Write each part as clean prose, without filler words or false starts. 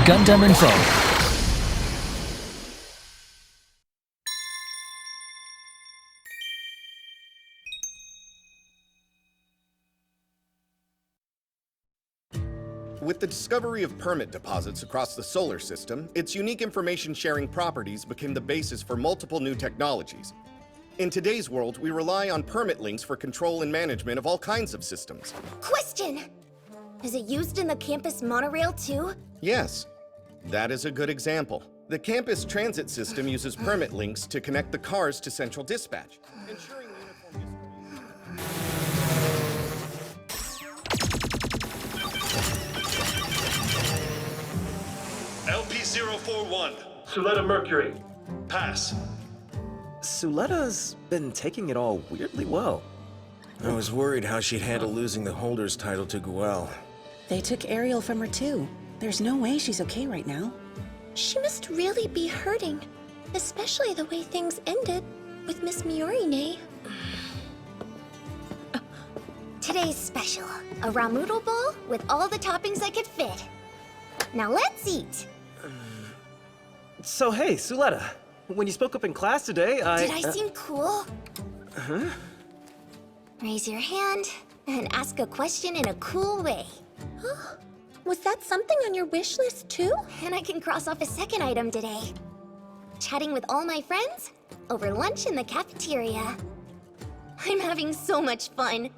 Gundam Info. With the discovery of permit deposits across the solar system, its unique information-sharing properties became the basis for multiple new technologies. In today's world, we rely on permit links for control and management of all kinds of systems. Question! Is it used in the campus monorail too? Yes, that is a good example. The campus transit system uses permit links to connect the cars to central dispatch, ensuring uniform LP-041, Suletta Mercury. Pass. Suletta's been taking it all weirdly well. I was worried how she'd handle losing the holder's title to Guel. They took Ariel from her too. There's no way she's okay right now. She must really be hurting, especially the way things ended with Miss Miorine. Today's special, a ramoodle bowl with all the toppings I could fit. Now let's eat. So hey, Suletta, when you spoke up in class today, Did I seem cool? Huh? Raise your hand and ask a question in a cool way. Was that something on your wish list too? And I can cross off a second item today. Chatting with all my friends over lunch in the cafeteria. I'm having so much fun.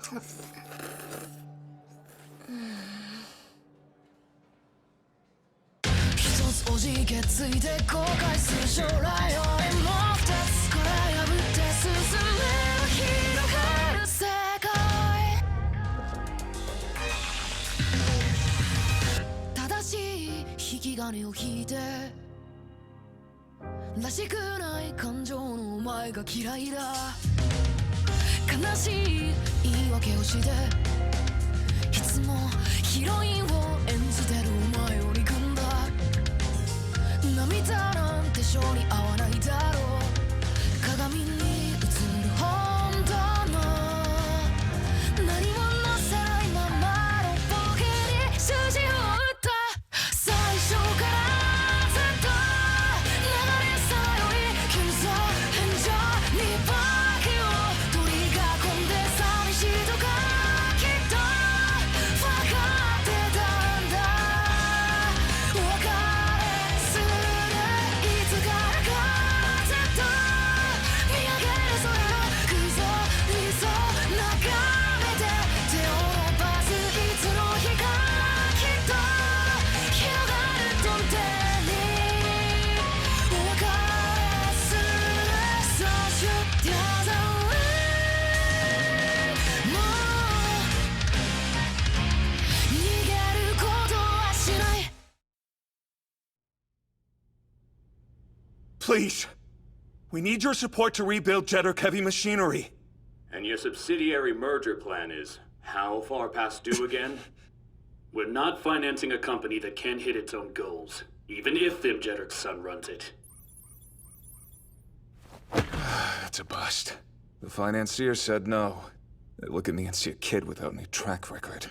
Please, we need your support to rebuild Shaddiq heavy machinery. And your subsidiary merger plan is how far past due again? We're not financing a company that can't hit its own goals, even if Them Shaddiq's son runs it. It's a bust. The financier said no. They look at me and see a kid without any track record.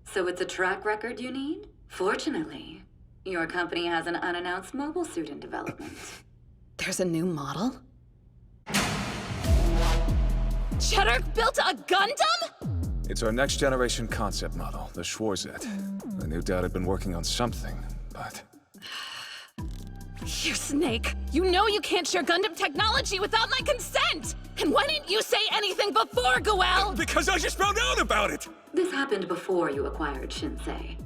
So it's a track record you need? Fortunately, your company has an unannounced mobile suit in development. There's a new model? Shaddiq built a Gundam? It's our next generation concept model, the Schwarzette. I knew Dad had been working on something, but... You snake! You know you can't share Gundam technology without my consent! And why didn't you say anything before, Guel? Because I just found out about it! This happened before you acquired Shinsei.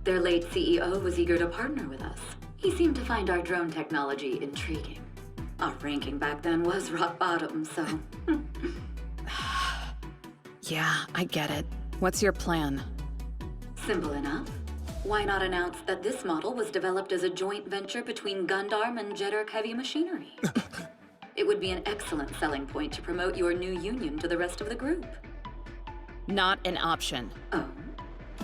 Their late CEO was eager to partner with us. He seemed to find our drone technology intriguing. Our ranking back then was rock bottom, so... Yeah, I get it. What's your plan? Simple enough. Why not announce that this model was developed as a joint venture between Gundam and Shaddiq Heavy Machinery? It would be an excellent selling point to promote your new union to the rest of the group. Not an option. Oh?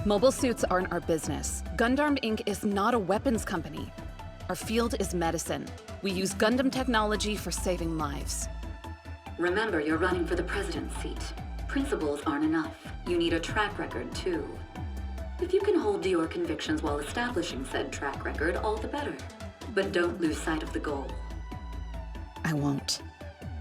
Mobile suits aren't our business. Gundam Inc. is not a weapons company. Our field is medicine. We use Gundam technology for saving lives. Remember, you're running for the president's seat. Principles aren't enough. You need a track record, too. If you can hold Hold to your convictions while establishing said track record, all the better. But don't lose sight of the goal. I won't.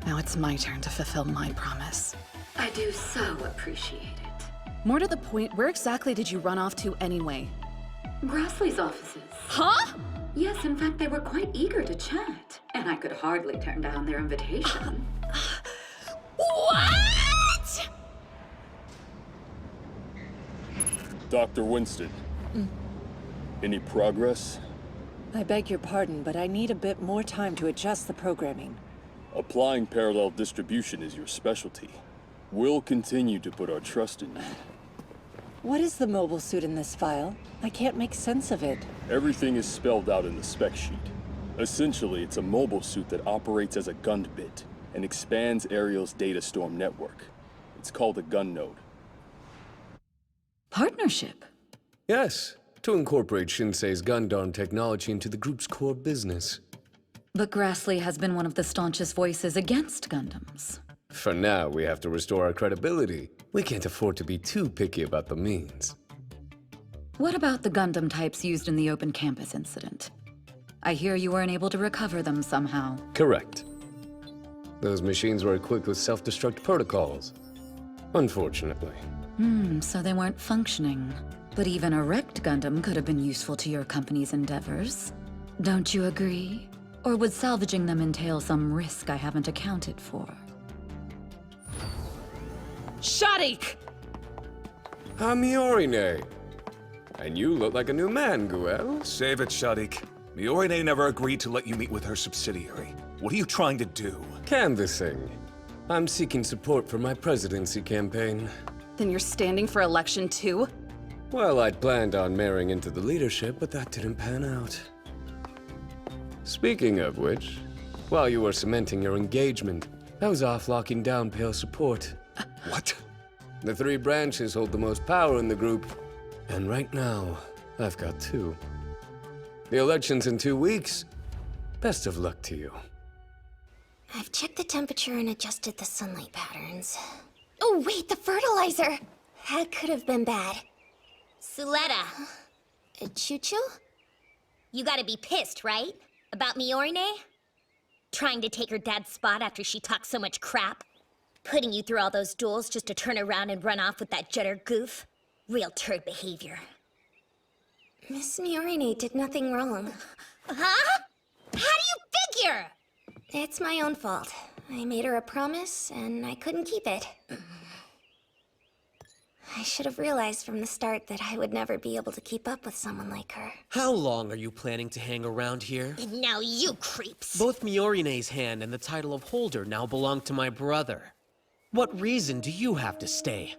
Now it's my turn to fulfill my promise. I do so appreciate it. More to the point, where exactly did you run off to anyway? Grassley's offices. Huh? Yes, in fact, they were quite eager to chat. And I could hardly turn down their invitation. What? Dr. Winston. Any progress? I beg your pardon, but I need a bit more time to adjust the programming. Applying parallel distribution is your specialty. We'll continue to put our trust in you. What is the mobile suit in this file? I can't make sense of it. Everything is spelled out in the spec sheet. Essentially, it's a mobile suit that operates as a Gundbit and expands Ariel's data storm network. It's called a gun node. Partnership? Yes, to incorporate Shinsei's Gundam technology into the group's core business. But Grassley has been one of the staunchest voices against Gundams. For now, we have to restore our credibility. We can't afford to be too picky about the means. What about the Gundam types used in the open campus incident? I hear you weren't able to recover them somehow. Correct. Those machines were equipped with self-destruct protocols. Unfortunately. So they weren't functioning. But even a wrecked Gundam could have been useful to your company's endeavors. Don't you agree? Or would salvaging them entail some risk I haven't accounted for? Shaddiq! I'm Miorine. And you look like a new man, Guel. Save it, Shaddiq. Miorine never agreed to let you meet with her subsidiary. What are you trying to do? Canvassing. I'm seeking support for my presidency campaign. Then you're standing for election too? Well, I'd planned on marrying into the leadership, but that didn't pan out. Speaking of which, while you were cementing your engagement, I was off locking down Pale support. What? The 3 branches hold the most power in the group, and right now, I've got 2. The election's in 2 weeks. Best of luck to you. I've checked the temperature and adjusted the sunlight patterns. Oh, wait, the fertilizer! That could have been bad. Suletta, Choo-choo? you gotta be pissed, right? About Miorine? Trying to take her dad's spot after she talked so much crap? Putting you through all those duels just to turn around and run off with that Jetter goof? Real turd behavior. Miss Miorine did nothing wrong. Huh? How do you figure? It's my own fault. I made her a promise, and I couldn't keep it. I should have realized from the start that I would never be able to keep up with someone like her. How long are you planning to hang around here? And now you creeps. Both Miorine's hand and the title of holder now belong to my brother. What reason do you have to stay?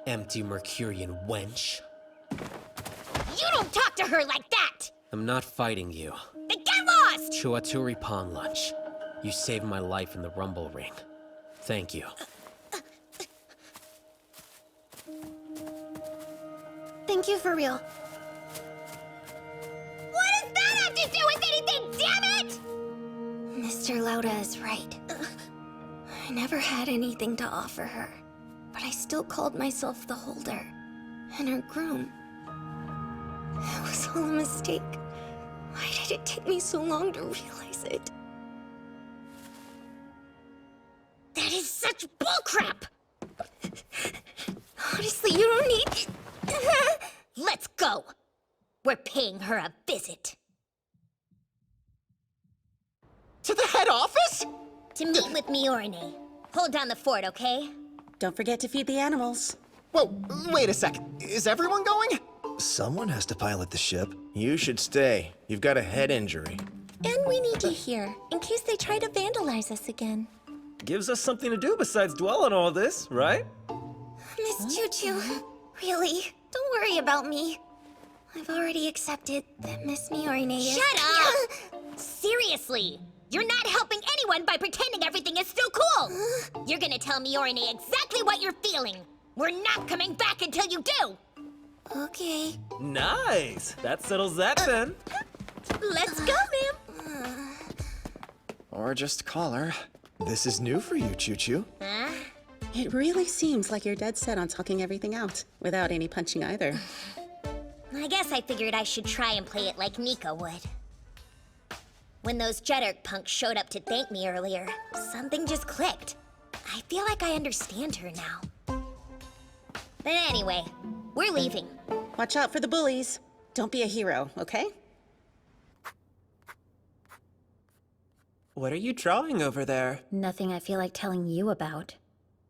Empty Mercurian wench. You don't talk to her like that! I'm not fighting you. Then get lost! Chuaturi Pawn Lunch. You saved my life in the Rumble Ring. Thank you. Thank you for real. What does that have to do with anything, damn it? Mr. Lauda is right. I never had anything to offer her, but I still called myself the holder and her groom. It was all a mistake. Why did it take me so long to realize it? That is such bullcrap! Honestly, you don't need... Let's go! We're paying her a visit. To the head office? To meet with Miorine. Hold down the fort, okay? Don't forget to feed the animals. Whoa, wait a second. Is everyone going? Someone has to pilot the ship. You should stay. You've got a head injury. And we need you here, in case they try to vandalize us again. Gives us something to do besides dwell on all this, right? Miss Choo-Choo, really, don't worry about me. I've already accepted that Miss Miorine is... Shut up! Seriously! You're not helping anyone by pretending everything is still cool! You're gonna tell Miorine exactly what you're feeling. We're not coming back until you do! Okay. Nice! That settles that then. Let's go, ma'am! Or just call her. This is new for you, Choo-Choo. Huh? It really seems like you're dead set on talking everything out, without any punching either. I guess I figured I should try and play it like Nika would. When those Shaddiq punks showed up to thank me earlier, something just clicked. I feel like I understand her now. But anyway, we're leaving. Watch out for the bullies. Don't be a hero, okay? What are you drawing over there? Nothing I feel like telling you about.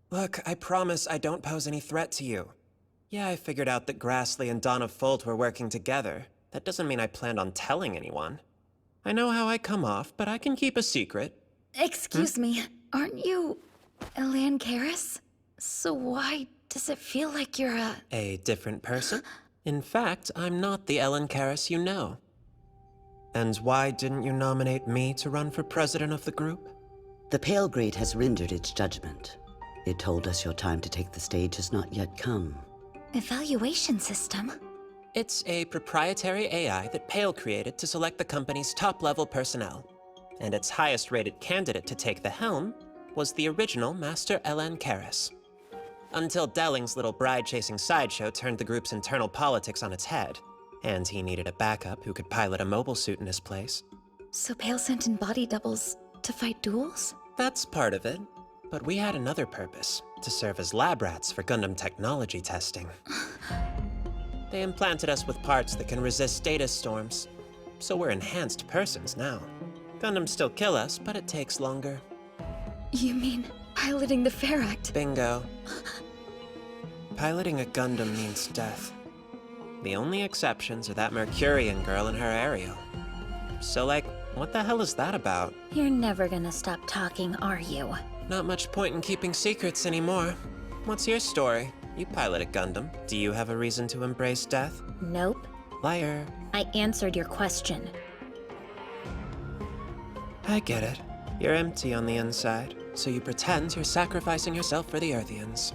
Look, I promise I don't pose any threat to you. Yeah, I figured out that Grassley and Donna Folt were working together. That doesn't mean I planned on telling anyone. I know how I come off, but I can keep a secret. Excuse me, aren't you Elan Karis? So why does it feel like you're A different person? In fact, I'm not the Ellen Karis you know. And why didn't you nominate me to run for president of the group? The Pale Grade has rendered its judgment. It told us your time to take the stage has not yet come. evaluation system? It's a proprietary AI that Pale created to select the company's top-level personnel. And its highest-rated candidate to take the helm was the original Master Elan Karis. Until Delling's little bride-chasing sideshow turned the group's internal politics on its head, and he needed a backup who could pilot a mobile suit in his place. So Pale sent in body doubles to fight duels? That's part of it, but we had another purpose, to serve as lab rats for Gundam technology testing. They implanted us with parts that can resist data storms, so we're enhanced persons now. Gundams still kill us, but it takes longer. You mean piloting the Ferract? Bingo. Piloting a Gundam means death. The only exceptions are that Mercurian girl and her Ariel. So, like, what the hell is that about? You're never gonna stop talking, are you? Not much point in keeping secrets anymore. What's your story? You pilot a Gundam. Do you have a reason to embrace death? Nope. Liar. I answered your question. I get it. You're empty on the inside, so you pretend you're sacrificing yourself for the Earthians.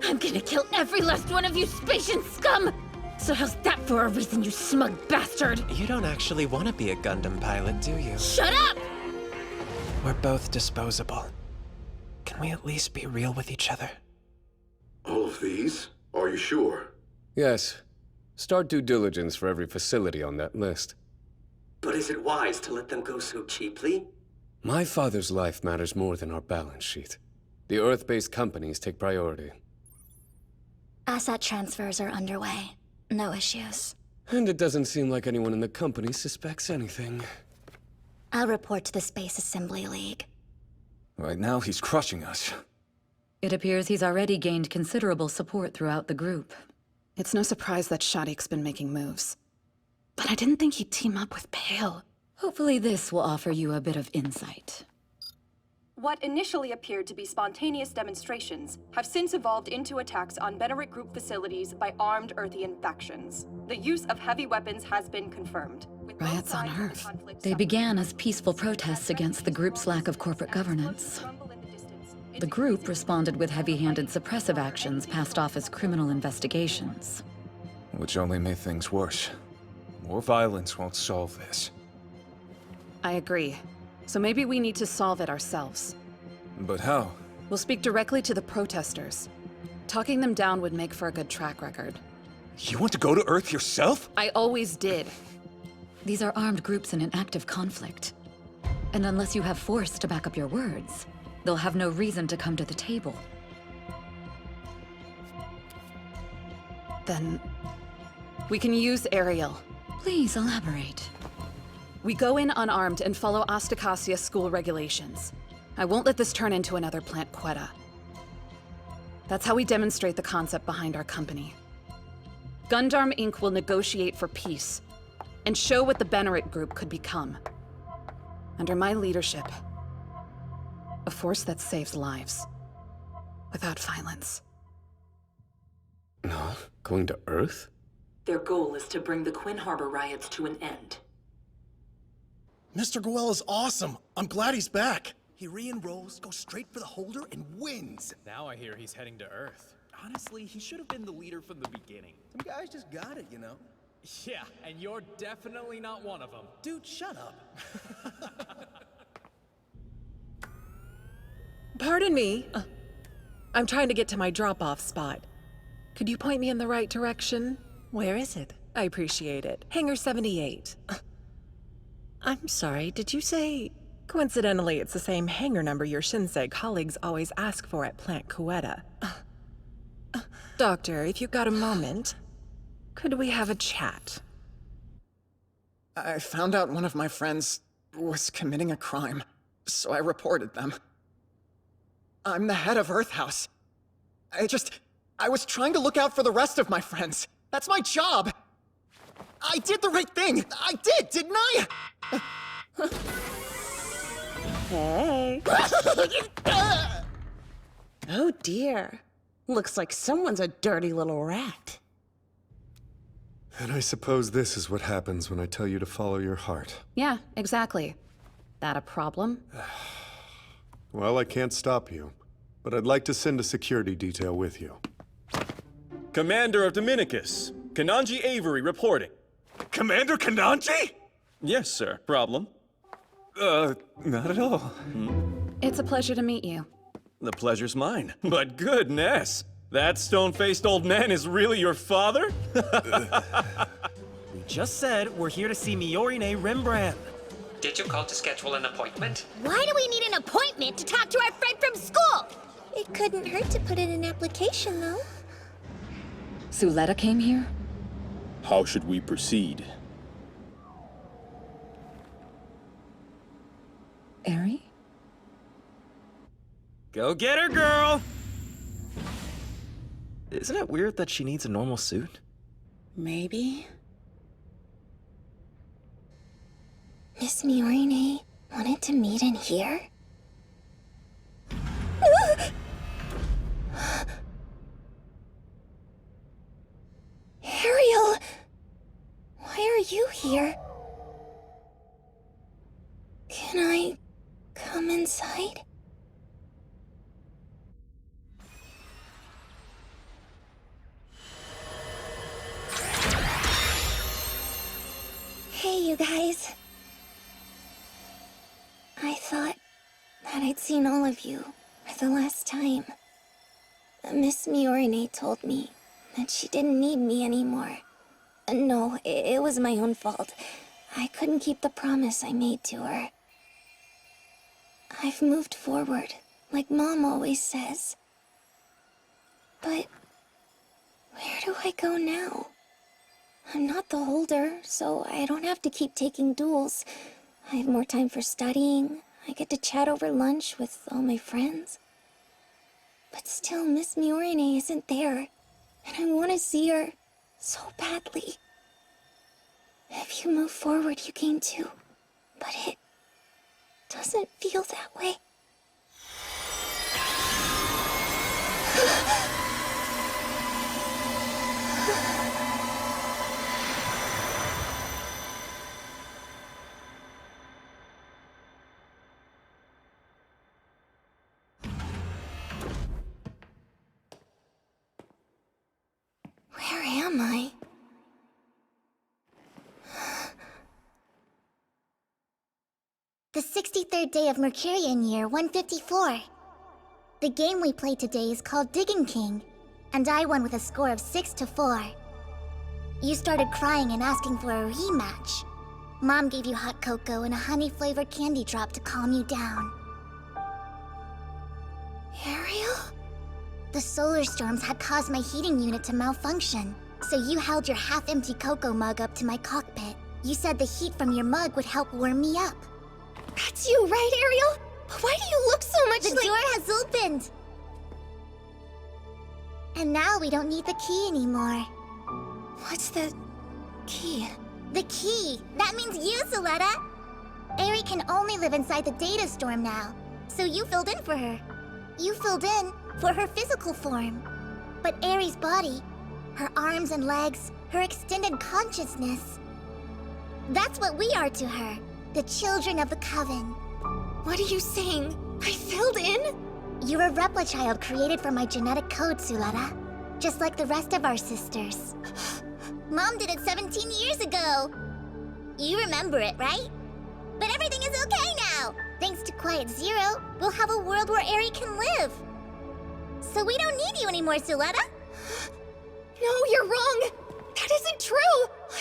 I'm gonna kill every last one of you Spatian scum! So how's that for a reason, you smug bastard? You don't actually want to be a Gundam pilot, do you? Shut up! We're both disposable. Can we at least be real with each other? All of these? Are you sure? Yes. Start due diligence for every facility on that list. But is it wise to let them go so cheaply? My father's life matters more than our balance sheet. The Earth-based companies take priority. Asset transfers are underway. No issues. And it doesn't seem like anyone in the company suspects anything. I'll report to the Space Assembly League. Right now, he's crushing us. It appears he's already gained considerable support throughout the group. It's no surprise that Shaddiq's been making moves. But I didn't think he'd team up with Pale. Hopefully this will offer you a bit of insight. What initially appeared to be spontaneous demonstrations have since evolved into attacks on Benerit Group facilities by armed Earthian factions. The use of heavy weapons has been confirmed. Riots on Earth. They began as peaceful protests against the group's lack of corporate governance. The group responded with heavy-handed suppressive actions passed off as criminal investigations. Which only made things worse. More violence won't solve this. I agree. So maybe we need to solve it ourselves. But how? We'll speak directly to the protesters. Talking them down would make for a good track record. You want to go to Earth yourself? I always did. These are armed groups in an active conflict. And unless you have force to back up your words, they'll have no reason to come to the table. Then we can use Ariel. Please elaborate. We go in unarmed and follow Astakasia school regulations. I won't let this turn into another Plant Quetta. That's how we demonstrate the concept behind our company. Gundam Inc. will negotiate for peace and show what the Benerit Group could become. Under my leadership, a force that saves lives without violence. No? Going to Earth? Their goal is to bring the Quinn Harbor riots to an end. Mr. Goel is awesome. I'm glad he's back. He re-enrolls, goes straight for the holder, and wins. Now I hear he's heading to Earth. Honestly, he should have been the leader from the beginning. Some guys just got it, you know? Yeah, and you're definitely not one of them. Dude, shut up. Pardon me. I'm trying to get to my drop-off spot. Could you point me in the right direction? Where is it? I appreciate it. Hangar 78. I'm sorry, did you say... Coincidentally, it's the same hangar number your Shinsei colleagues always ask for at Plant Quetta. Doctor, if you've got a moment, could we have a chat? I found out one of my friends was committing a crime, so I reported them. I'm the head of Earth House. I was trying to look out for the rest of my friends. That's my job. I did the right thing. I did, didn't I? Hey. Oh dear. Looks like someone's a dirty little rat. And I suppose this is what happens when I tell you to follow your heart. Yeah, exactly. That a problem? Well, I can't stop you, but I'd like to send a security detail with you. Commander of Dominicus, Kananji Avery reporting. Commander Kananji? Yes, sir. Problem? Not at all. It's a pleasure to meet you. The pleasure's mine. But goodness, that stone-faced old man is really your father? We just said we're here to see Miorine Rembrandt. Did you call to schedule an appointment? Why do we need an appointment to talk to our friend from school? It couldn't hurt to put in an application, though. Suletta came here? How should we proceed? Eri? Go get her, girl! Isn't it weird that she needs a normal suit? Maybe? Miss Miorine wanted to meet in here? Ariel! Why are you here? Can I come inside? Hey, you guys. I thought that I'd seen all of you for the last time. Miss Miorine told me that she didn't need me anymore. No, it was my own fault. I couldn't keep the promise I made to her. I've moved forward, like Mom always says. But where do I go now? I'm not the holder, so I don't have to keep taking duels. I have more time for studying. I get to chat over lunch with all my friends. But still, Miss Miorine isn't there, and I want to see her so badly. If you move forward, you gain too, but it doesn't feel that way. Where am I? The 63rd day of Mercurian year 154. The game we played today is called Digging King, and I won with a score of 6-4. You started crying and asking for a rematch. Mom gave you hot cocoa and a honey-flavored candy drop to calm you down. Ariel? The solar storms had caused my heating unit to malfunction, so you held your half-empty cocoa mug up to my cockpit. You said the heat from your mug would help warm me up. That's you, right, Ariel? Why do you look so much like— The door has opened! And now we don't need the key anymore. What's the key? The key! That means you, Suletta! Eri can only live inside the data storm now, so you filled in for her. You filled in for her physical form. But Eri's body, her arms and legs, her extended consciousness, that's what we are to her, the children of the Coven. What are you saying? I filled in? You're a Repla child created from my genetic code, Suletta. Just like the rest of our sisters. Mom did it 17 years ago. You remember it, right? But everything is okay now. Thanks to Quiet Zero, we'll have a world where Eri can live. So we don't need you anymore, Suletta. No, you're wrong! That isn't true!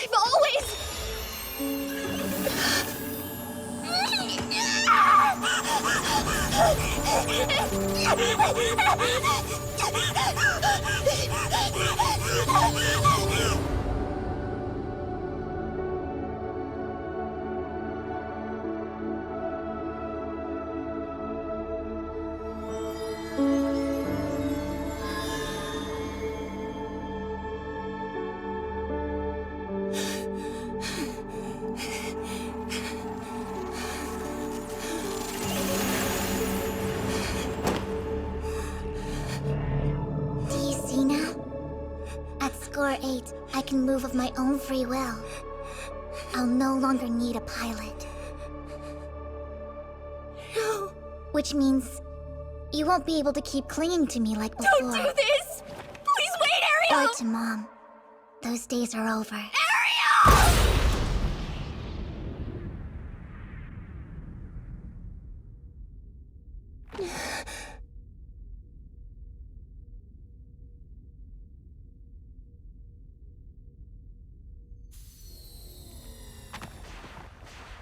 I've always... Score 8, I can move of my own free will. I'll no longer need a pilot. No. Which means you won't be able to keep clinging to me like before. Don't do this! Please wait, Ariel! Or to Mom. Those days are over. Ariel!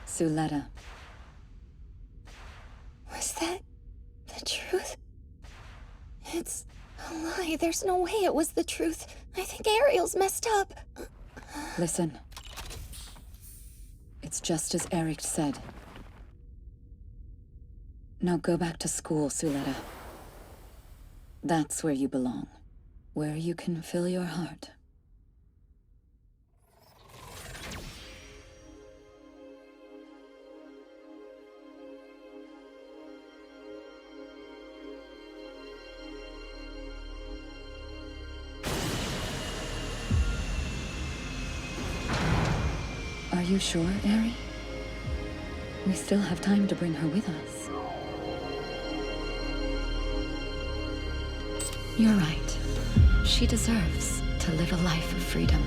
Suletta. Was that the truth? It's a lie. There's no way it was the truth. I think Ariel's messed up. Listen. It's just as Eric said. Now go back to school, Suletta. That's where you belong. Where you can fill your heart. Are you sure, Ari? We still have time to bring her with us. You're right. She deserves to live a life of freedom.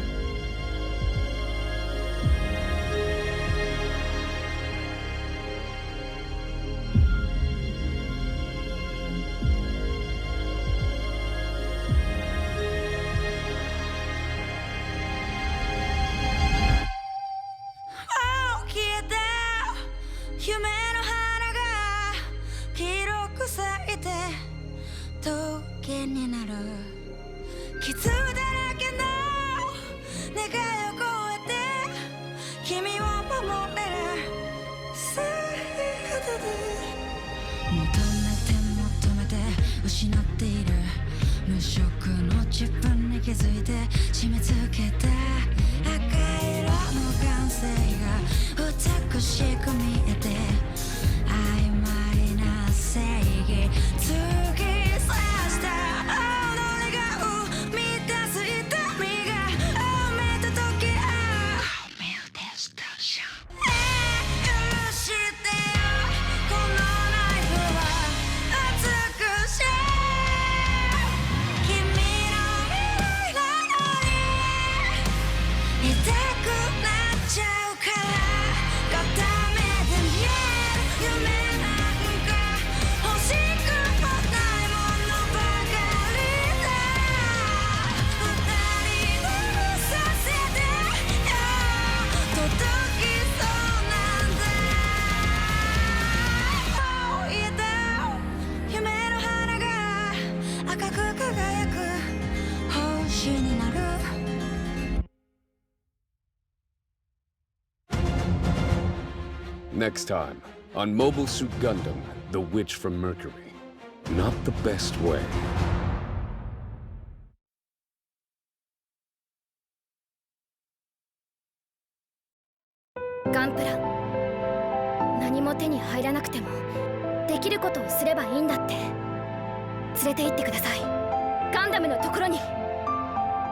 Next time, on Mobile Suit Gundam, the witch from Mercury. Not the best way. Gunpla. 何も手に入らなくても、できることをすればいいんだって。連れて行ってください。ガンダムのところに。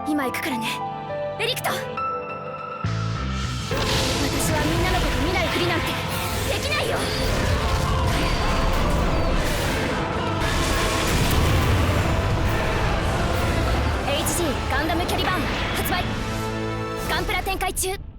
今行くからね。エリクト。私はみんなのこと見ないふりなんてできないよ。HG ガンダムキャリバーン発売。ガンプラ展開中。